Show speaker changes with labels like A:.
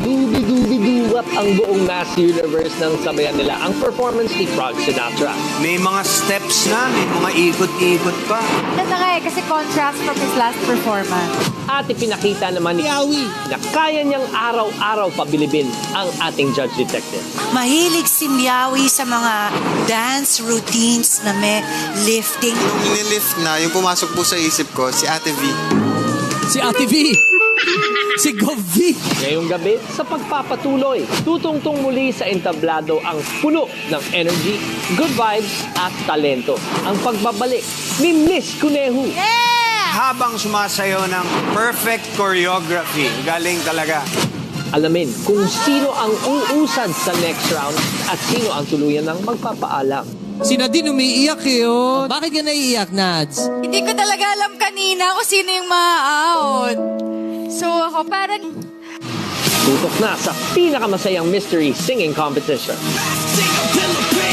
A: Dubi-dubi-duwap ang buong mass universe ng sabayan nila ang performance ni Frank Sinatra.
B: May mga steps na, may mga ikot-ikot pa.
C: Yan na nga eh, kasi contrast from his last performance.
A: At ipinakita naman ni Yawi na kaya niyang araw-araw pabilibin ang ating judge detective.
D: Mahilig si Miawi sa mga dance routines na may lifting.
E: Nung nilift na, yung pumasok po sa isip ko, si Ate V.
F: Si Ate V. Si Gov V.
A: Ngayong gabi, sa pagpapatuloy, tutungtong muli sa entablado ang puno ng energy, good vibes at talento. Ang pagbabalik ni Miss Cunejo.
B: Habang sumasayo ng perfect choreography. Galing talaga.
A: Alamin kung sino ang uusad sa next round at sino ang tuluyan ng magpapaalam.
F: Si Nadine umiiyak yun. Bakit ka naiiyak, Nads?
C: Hindi ko talaga alam kanina kung sino yung ma-out. So ako parang...
A: Tutok na sa pinakamasayang mystery singing competition.
F: Sing a